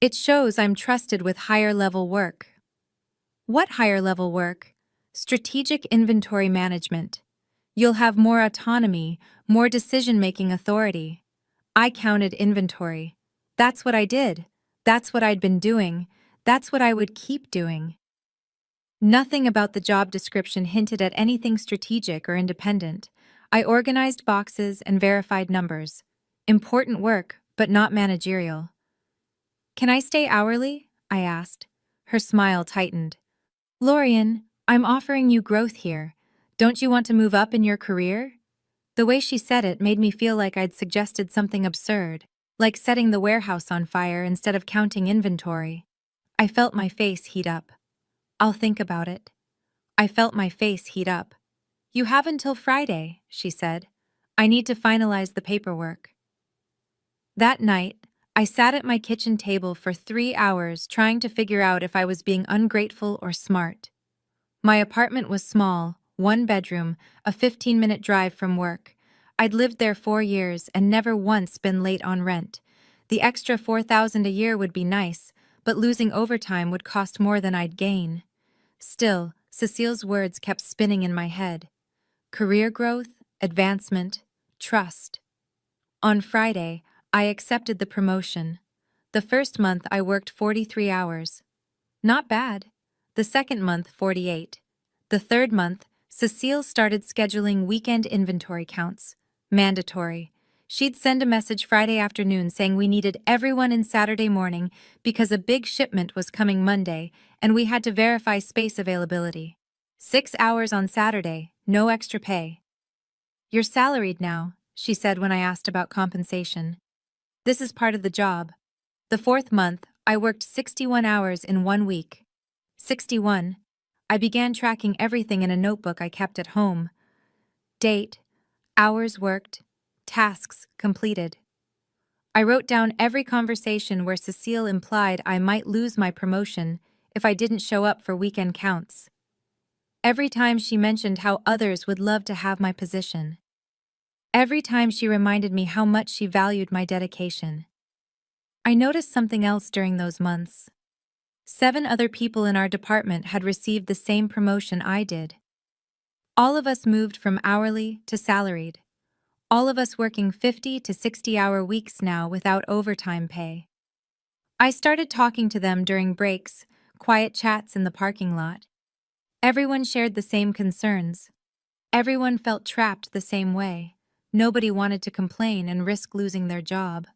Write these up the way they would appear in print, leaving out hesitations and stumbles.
It shows I'm trusted with higher-level work. What higher-level work? Strategic inventory management. You'll have more autonomy, more decision-making authority. I counted inventory. That's what I did. That's what I'd been doing. That's what I would keep doing. Nothing about the job description hinted at anything strategic or independent. I organized boxes and verified numbers. Important work, but not managerial. Can I stay hourly? I asked. Her smile tightened. Lorian, I'm offering you growth here. Don't you want to move up in your career? The way she said it made me feel like I'd suggested something absurd, like setting the warehouse on fire instead of counting inventory. I felt my face heat up. I'll think about it. I felt my face heat up. You have until Friday, she said. I need to finalize the paperwork. That night, I sat at my kitchen table for 3 hours trying to figure out if I was being ungrateful or smart. My apartment was small, 1 bedroom, a 15-minute drive from work. I'd lived there 4 years and never once been late on rent. The extra $4,000 a year would be nice, but losing overtime would cost more than I'd gain. Still, Cecile's words kept spinning in my head. Career growth, advancement, trust. On Friday, I accepted the promotion. The first month I worked 43 hours. Not bad. The second month, 48. The third month, Cecile started scheduling weekend inventory counts. Mandatory. She'd send a message Friday afternoon saying we needed everyone in Saturday morning because a big shipment was coming Monday and we had to verify space availability. 6 hours on Saturday, no extra pay. You're salaried now, she said when I asked about compensation. This is part of the job. The fourth month, I worked 61 hours in 1 week. 61. I began tracking everything in a notebook I kept at home. Date, hours worked, tasks completed. I wrote down every conversation where Cecile implied I might lose my promotion if I didn't show up for weekend counts. Every time she mentioned how others would love to have my position. Every time she reminded me how much she valued my dedication. I noticed something else during those months. 7 other people in our department had received the same promotion I did. All of us moved from hourly to salaried. All of us working 50 to 60-hour weeks now without overtime pay. I started talking to them during breaks, quiet chats in the parking lot. Everyone shared the same concerns. Everyone felt trapped the same way. Nobody wanted to complain and risk losing their job.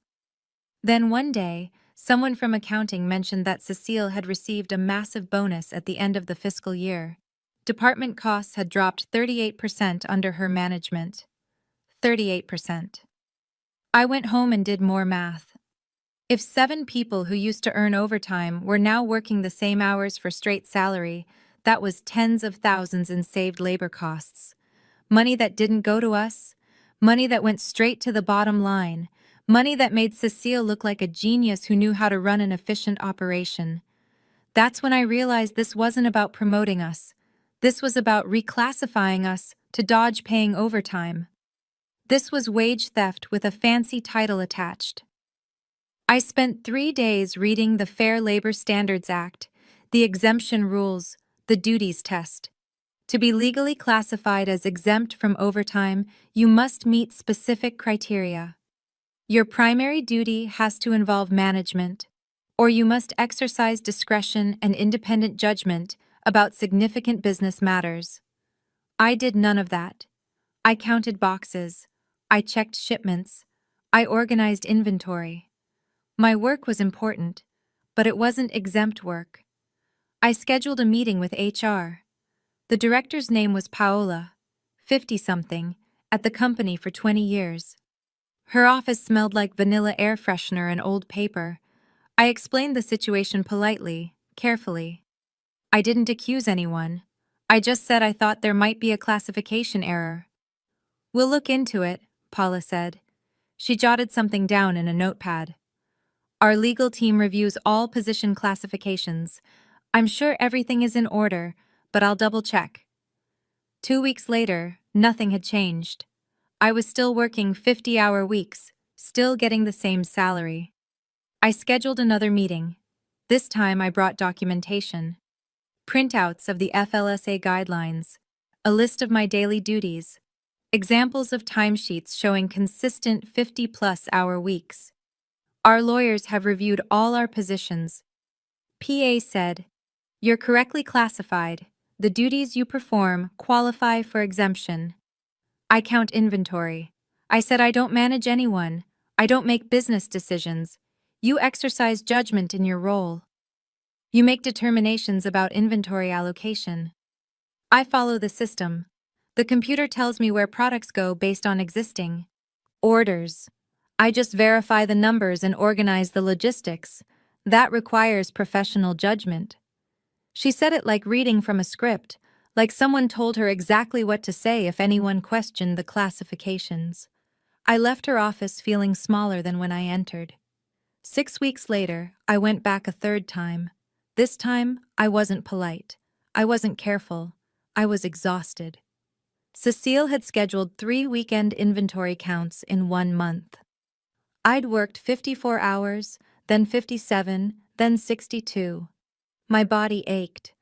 Then one day, someone from accounting mentioned that Cecile had received a massive bonus at the end of the fiscal year. Department costs had dropped 38% under her management. 38%. I went home and did more math. If 7 people who used to earn overtime were now working the same hours for straight salary, that was tens of thousands in saved labor costs. Money that didn't go to us, money that went straight to the bottom line, money that made Cecile look like a genius who knew how to run an efficient operation. That's when I realized this wasn't about promoting us. This was about reclassifying us to dodge paying overtime. This was wage theft with a fancy title attached. I spent 3 days reading the Fair Labor Standards Act, the exemption rules, the duties test. To be legally classified as exempt from overtime, you must meet specific criteria. Your primary duty has to involve management, or you must exercise discretion and independent judgment about significant business matters. I did none of that. I counted boxes. I checked shipments. I organized inventory. My work was important, but it wasn't exempt work. I scheduled a meeting with HR. The director's name was Paola, 50-something, at the company for 20 years. Her office smelled like vanilla air freshener and old paper. I explained the situation politely, carefully. I didn't accuse anyone. I just said I thought there might be a classification error. We'll look into it, Paula said. She jotted something down in a notepad. Our legal team reviews all position classifications. I'm sure everything is in order, but I'll double-check. 2 weeks later, nothing had changed. I was still working 50-hour weeks, still getting the same salary. I scheduled another meeting. This time I brought documentation, printouts of the FLSA guidelines, a list of my daily duties, examples of timesheets showing consistent 50-plus hour weeks. Our lawyers have reviewed all our positions. PA said, "You're correctly classified. The duties you perform qualify for exemption." I count inventory. I said I don't manage anyone. I don't make business decisions. You exercise judgment in your role. You make determinations about inventory allocation. I follow the system. The computer tells me where products go based on existing orders. I just verify the numbers and organize the logistics. That requires professional judgment. She said it like reading from a script, like someone told her exactly what to say if anyone questioned the classifications. I left her office feeling smaller than when I entered. 6 weeks later, I went back a third time. This time, I wasn't polite. I wasn't careful. I was exhausted. Cecile had scheduled 3 weekend inventory counts in 1 month. I'd worked 54 hours, then 57, then 62. My body ached.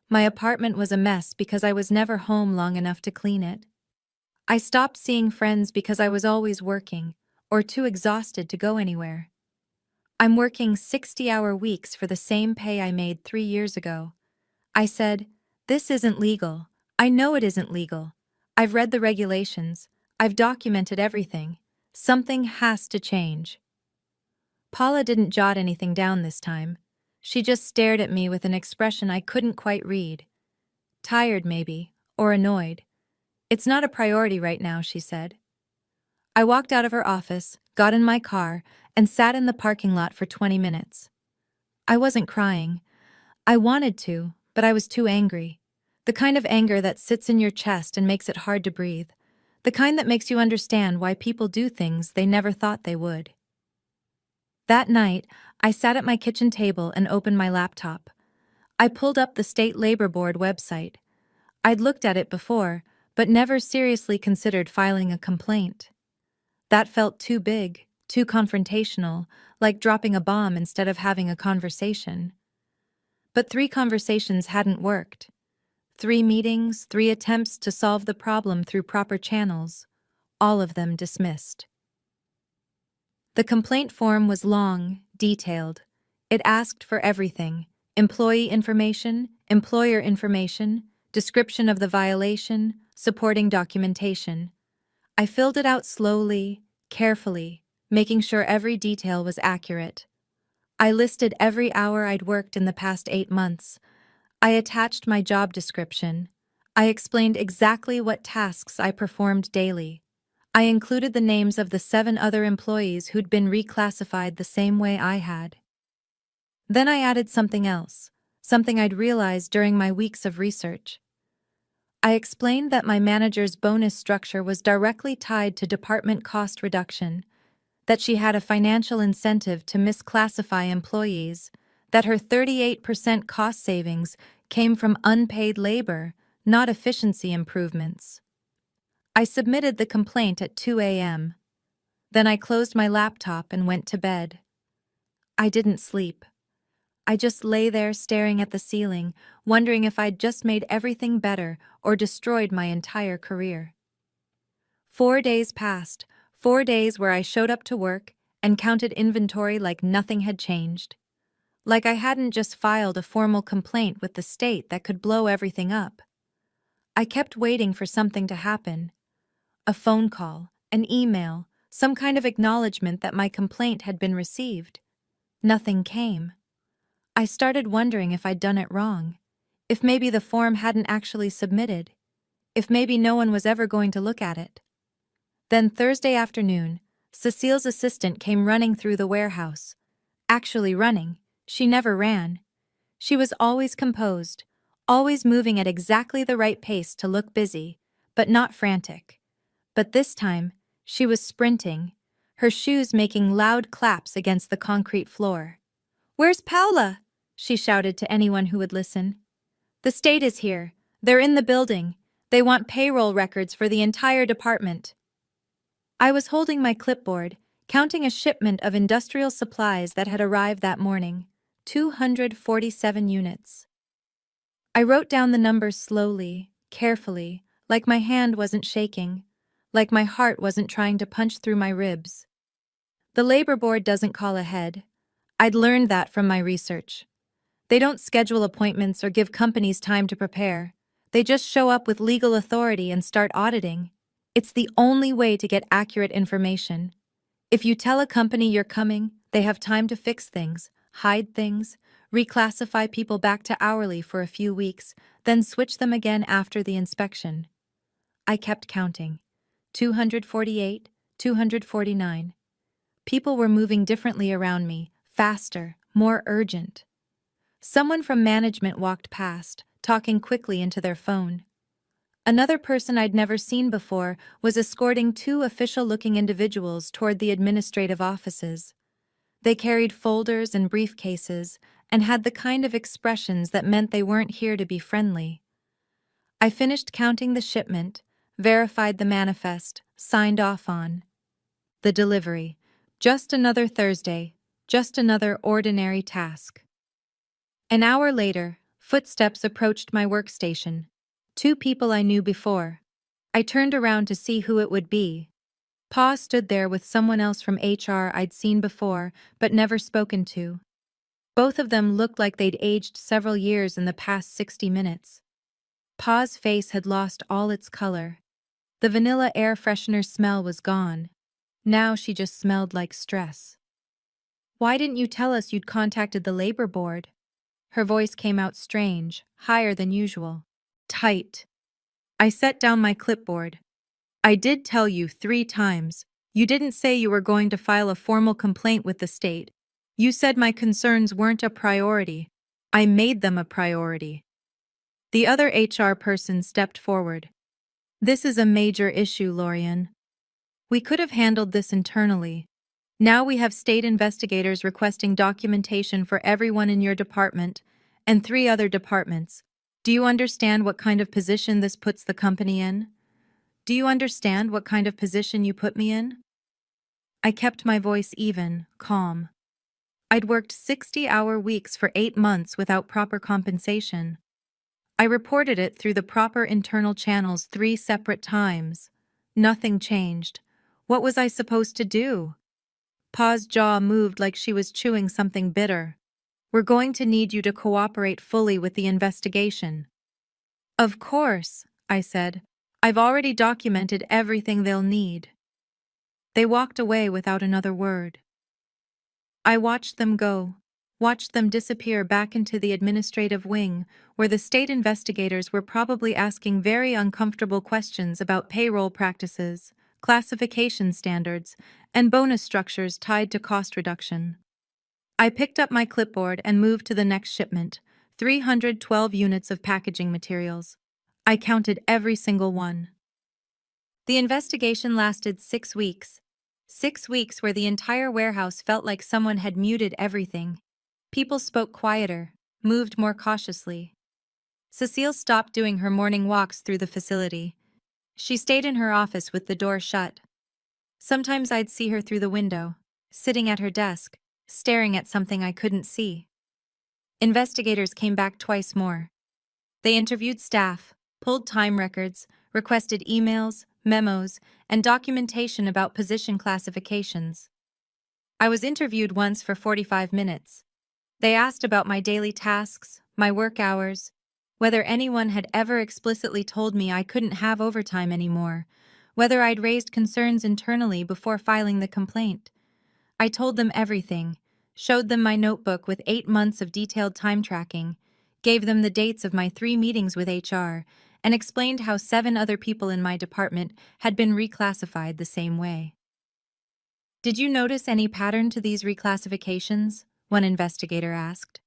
My apartment was a mess because I was never home long enough to clean it. I stopped seeing friends because I was always working, or too exhausted to go anywhere. I'm working 60-hour weeks for the same pay I made 3 years ago. I said, "This isn't legal. I know it isn't legal. I've read the regulations. I've documented everything. Something has to change." Paula didn't jot anything down this time. She just stared at me with an expression I couldn't quite read. Tired, maybe, or annoyed. "It's not a priority right now," she said. I walked out of her office, got in my car, and sat in the parking lot for 20 minutes. I wasn't crying. I wanted to, but I was too angry. The kind of anger that sits in your chest and makes it hard to breathe. The kind that makes you understand why people do things they never thought they would. That night, I sat at my kitchen table and opened my laptop. I pulled up the State Labor Board website. I'd looked at it before, but never seriously considered filing a complaint. That felt too big, too confrontational, like dropping a bomb instead of having a conversation. But 3 conversations hadn't worked. 3 meetings, 3 attempts to solve the problem through proper channels, all of them dismissed. The complaint form was long, detailed. It asked for everything: employee information, employer information, description of the violation, supporting documentation. I filled it out slowly, carefully, making sure every detail was accurate. I listed every hour I'd worked in the past 8 months. I attached my job description. I explained exactly what tasks I performed daily. I included the names of the 7 other employees who'd been reclassified the same way I had. Then I added something else, something I'd realized during my weeks of research. I explained that my manager's bonus structure was directly tied to department cost reduction, that she had a financial incentive to misclassify employees, that her 38% cost savings came from unpaid labor, not efficiency improvements. I submitted the complaint at 2 a.m. Then I closed my laptop and went to bed. I didn't sleep. I just lay there staring at the ceiling, wondering if I'd just made everything better or destroyed my entire career. 4 days passed, 4 days where I showed up to work and counted inventory like nothing had changed. Like I hadn't just filed a formal complaint with the state that could blow everything up. I kept waiting for something to happen. A phone call, an email, some kind of acknowledgement that my complaint had been received. Nothing came. I started wondering if I'd done it wrong, if maybe the form hadn't actually submitted, if maybe no one was ever going to look at it. Then Thursday afternoon, Cecile's assistant came running through the warehouse. Actually running, she never ran. She was always composed, always moving at exactly the right pace to look busy, but not frantic. But this time, she was sprinting, her shoes making loud claps against the concrete floor. "Where's Paula?" she shouted to anyone who would listen. "The state is here. They're in the building. They want payroll records for the entire department." I was holding my clipboard, counting a shipment of industrial supplies that had arrived that morning, 247 units. I wrote down the numbers slowly, carefully, like my hand wasn't shaking, like my heart wasn't trying to punch through my ribs. The labor board doesn't call ahead. I'd learned that from my research. They don't schedule appointments or give companies time to prepare. They just show up with legal authority and start auditing. It's the only way to get accurate information. If you tell a company you're coming, they have time to fix things, hide things, reclassify people back to hourly for a few weeks, then switch them again after the inspection. I kept counting. 248, 249. People were moving differently around me, faster, more urgent. Someone from management walked past, talking quickly into their phone. Another person I'd never seen before was escorting two official-looking individuals toward the administrative offices. They carried folders and briefcases and had the kind of expressions that meant they weren't here to be friendly. I finished counting the shipment, verified the manifest, signed off on. The delivery. Just another Thursday, just another ordinary task. An hour later, footsteps approached my workstation. Two people I knew before. I turned around to see who it would be. Pa stood there with someone else from HR I'd seen before but never spoken to. Both of them looked like they'd aged several years in the past 60 minutes. Pa's face had lost all its color. The vanilla air freshener smell was gone. Now she just smelled like stress. "Why didn't you tell us you'd contacted the labor board?" Her voice came out strange, higher than usual. Tight. I set down my clipboard. "I did tell you 3 times. You didn't say you were going to file a formal complaint with the state. You said my concerns weren't a priority. I made them a priority." The other HR person stepped forward. "This is a major issue, Lorian. We could have handled this internally. Now we have state investigators requesting documentation for everyone in your department and 3 other departments. Do you understand what kind of position this puts the company in? Do you understand what kind of position you put me in?" I kept my voice even, calm. I'd worked 60-hour weeks for 8 months without proper compensation. I reported it through the proper internal channels 3 separate times. Nothing changed. What was I supposed to do? Pa's jaw moved like she was chewing something bitter. "We're going to need you to cooperate fully with the investigation." "Of course," I said. "I've already documented everything they'll need." They walked away without another word. I watched them go, watched them disappear back into the administrative wing, where the state investigators were probably asking very uncomfortable questions about payroll practices, classification standards, and bonus structures tied to cost reduction. I picked up my clipboard and moved to the next shipment, 312 units of packaging materials. I counted every single one. The investigation lasted 6 weeks. 6 weeks where the entire warehouse felt like someone had muted everything. People spoke quieter, moved more cautiously. Cecile stopped doing her morning walks through the facility. She stayed in her office with the door shut. Sometimes I'd see her through the window, sitting at her desk, staring at something I couldn't see. Investigators came back twice more. They interviewed staff, pulled time records, requested emails, memos, and documentation about position classifications. I was interviewed once for 45 minutes. They asked about my daily tasks, my work hours, whether anyone had ever explicitly told me I couldn't have overtime anymore, whether I'd raised concerns internally before filing the complaint. I told them everything, showed them my notebook with 8 months of detailed time tracking, gave them the dates of my 3 meetings with HR, and explained how 7 other people in my department had been reclassified the same way. "Did you notice any pattern to these reclassifications?" one investigator asked.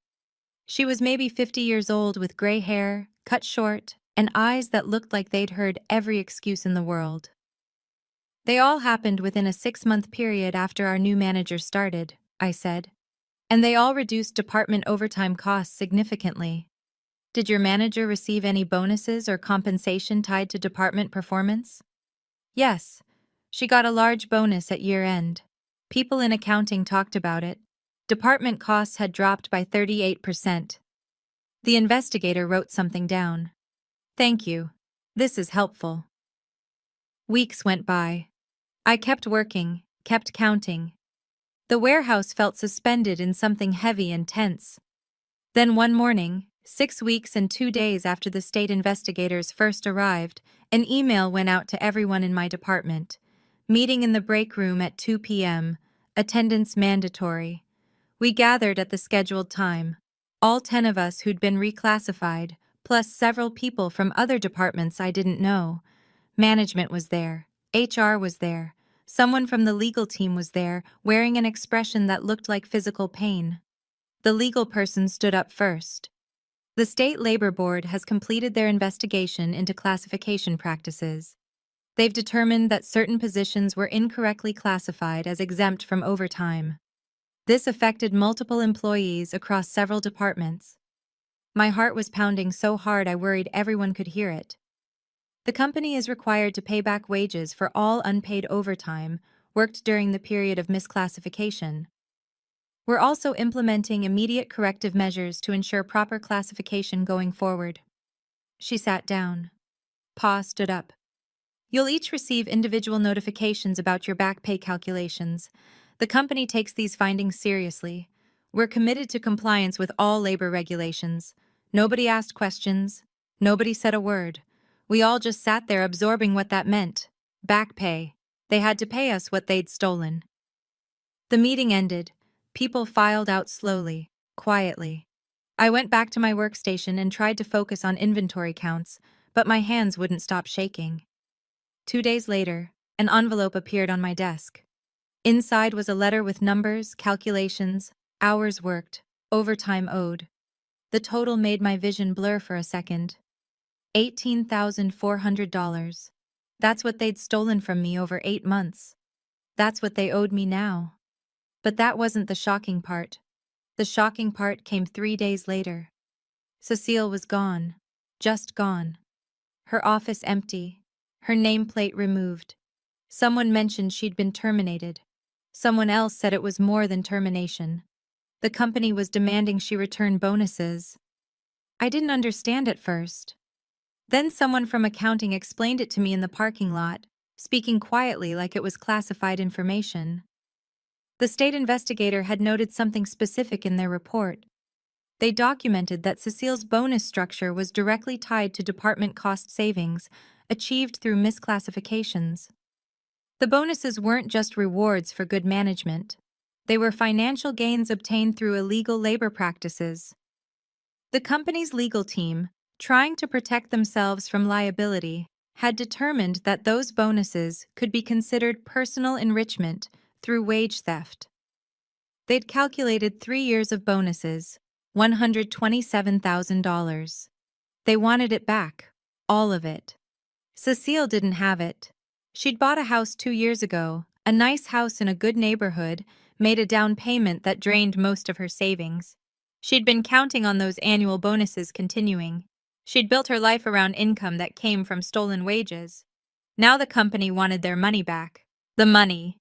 She was maybe 50 years old with gray hair, cut short, and eyes that looked like they'd heard every excuse in the world. "They all happened within a 6-month period after our new manager started," I said. "And they all reduced department overtime costs significantly." "Did your manager receive any bonuses or compensation tied to department performance?" "Yes. She got a large bonus at year-end. People in accounting talked about it. Department costs had dropped by 38%. The investigator wrote something down. Thank you. This is helpful. Weeks went by. I kept working, kept counting. The warehouse felt suspended in something heavy and tense. Then one morning, 6 weeks and 2 days after the state investigators first arrived, an email went out to everyone in my department. Meeting in the break room at 2 p.m., attendance mandatory. We gathered at the scheduled time. All 10 of us who'd been reclassified, plus several people from other departments I didn't know. Management was there. HR was there. Someone from the legal team was there, wearing an expression that looked like physical pain. The legal person stood up first. The State Labor Board has completed their investigation into classification practices. They've determined that certain positions were incorrectly classified as exempt from overtime. This affected multiple employees across several departments. My heart was pounding so hard I worried everyone could hear it. The company is required to pay back wages for all unpaid overtime worked during the period of misclassification. We're also implementing immediate corrective measures to ensure proper classification going forward. She sat down. Pa stood up. You'll each receive individual notifications about your back pay calculations. The company takes these findings seriously. We're committed to compliance with all labor regulations. Nobody asked questions. Nobody said a word. We all just sat there absorbing what that meant. Back pay. They had to pay us what they'd stolen. The meeting ended. People filed out slowly, quietly. I went back to my workstation and tried to focus on inventory counts, but my hands wouldn't stop shaking. 2 days later, an envelope appeared on my desk. Inside was a letter with numbers, calculations, hours worked, overtime owed. The total made my vision blur for a second. $18,400. That's what they'd stolen from me over 8 months. That's what they owed me now. But that wasn't the shocking part. The shocking part came 3 days later. Cecile was gone. Just gone. Her office empty. Her nameplate removed. Someone mentioned she'd been terminated. Someone else said it was more than termination. The company was demanding she return bonuses. I didn't understand at first. Then someone from accounting explained it to me in the parking lot, speaking quietly like it was classified information. The state investigator had noted something specific in their report. They documented that Cecile's bonus structure was directly tied to department cost savings, achieved through misclassifications. The bonuses weren't just rewards for good management. They were financial gains obtained through illegal labor practices. The company's legal team, trying to protect themselves from liability, had determined that those bonuses could be considered personal enrichment through wage theft. They'd calculated 3 years of bonuses, $127,000. They wanted it back, all of it. Cecile didn't have it. She'd bought a house 2 years ago, a nice house in a good neighborhood, made a down payment that drained most of her savings. She'd been counting on those annual bonuses continuing. She'd built her life around income that came from stolen wages. Now the company wanted their money back. The money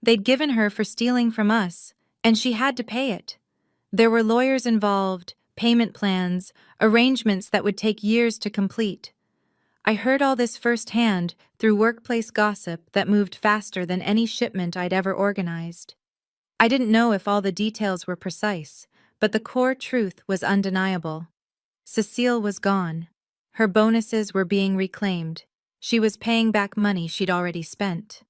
they'd given her for stealing from us, and she had to pay it. There were lawyers involved, payment plans, arrangements that would take years to complete. I heard all this firsthand through workplace gossip that moved faster than any shipment I'd ever organized. I didn't know if all the details were precise, but the core truth was undeniable. Cecile was gone. Her bonuses were being reclaimed. She was paying back money she'd already spent.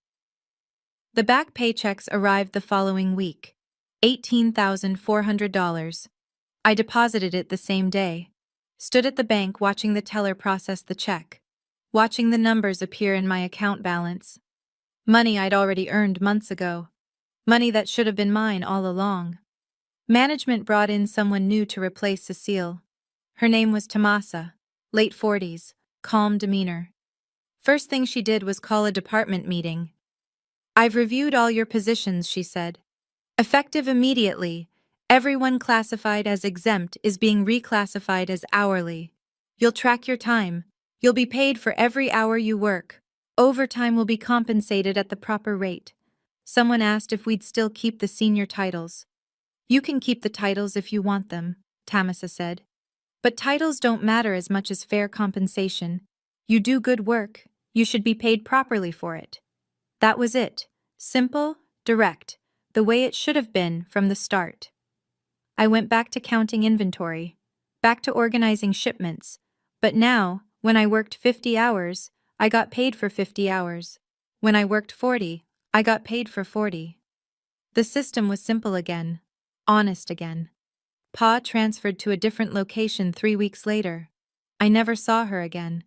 The back paychecks arrived the following week, $18,400. I deposited it the same day. Stood at the bank watching the teller process the check, watching the numbers appear in my account balance. Money I'd already earned months ago. Money that should have been mine all along. Management brought in someone new to replace Cecile. Her name was Tomasa, late 40s, calm demeanor. First thing she did was call a department meeting. I've reviewed all your positions, she said. Effective immediately, everyone classified as exempt is being reclassified as hourly. You'll track your time. You'll be paid for every hour you work. Overtime will be compensated at the proper rate. Someone asked if we'd still keep the senior titles. You can keep the titles if you want them, Tamasa said. But titles don't matter as much as fair compensation. You do good work, you should be paid properly for it. That was it. Simple, direct, the way it should have been from the start. I went back to counting inventory, back to organizing shipments, but now, when I worked 50 hours, I got paid for 50 hours. When I worked 40, I got paid for 40. The system was simple again, honest again. Pa transferred to a different location 3 weeks later. I never saw her again.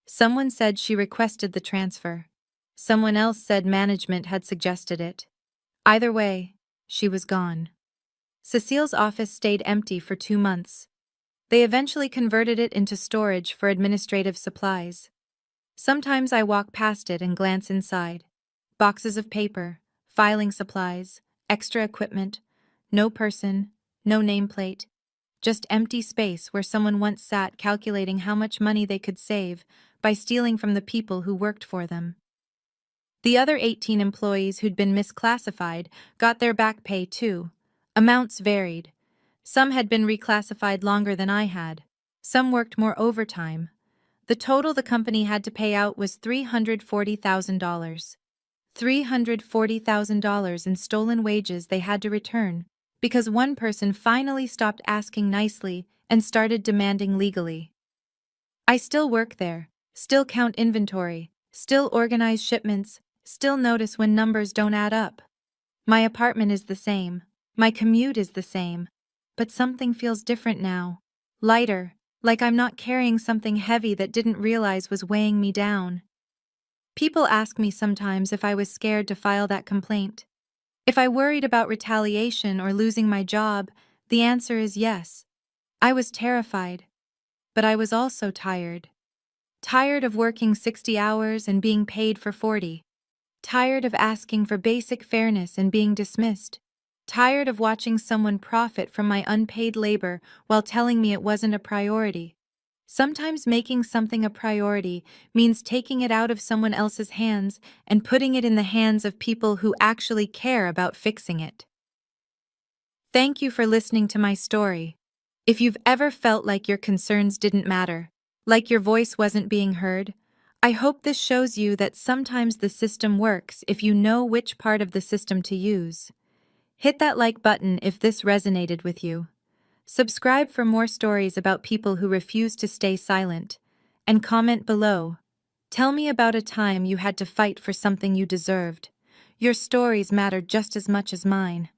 Someone said she requested the transfer. Someone else said management had suggested it. Either way, she was gone. Cecile's office stayed empty for 2 months. They eventually converted it into storage for administrative supplies. Sometimes I walk past it and glance inside. Boxes of paper, filing supplies, extra equipment, no person, no nameplate, just empty space where someone once sat calculating how much money they could save by stealing from the people who worked for them. The other 18 employees who'd been misclassified got their back pay too. Amounts varied. Some had been reclassified longer than I had. Some worked more overtime. The total the company had to pay out was $340,000. $340,000 in stolen wages they had to return, because one person finally stopped asking nicely and started demanding legally. I still work there, still count inventory, still organize shipments, still notice when numbers don't add up. My apartment is the same, my commute is the same, but something feels different now. Lighter, like I'm not carrying something heavy that didn't realize was weighing me down. People ask me sometimes if I was scared to file that complaint. If I worried about retaliation or losing my job, the answer is yes. I was terrified. But I was also tired. Tired of working 60 hours and being paid for 40. Tired of asking for basic fairness and being dismissed. Tired of watching someone profit from my unpaid labor while telling me it wasn't a priority. Sometimes making something a priority means taking it out of someone else's hands and putting it in the hands of people who actually care about fixing it. Thank you for listening to my story. If you've ever felt like your concerns didn't matter, like your voice wasn't being heard, I hope this shows you that sometimes the system works if you know which part of the system to use. Hit that like button if this resonated with you. Subscribe for more stories about people who refuse to stay silent, and comment below. Tell me about a time you had to fight for something you deserved. Your stories matter just as much as mine.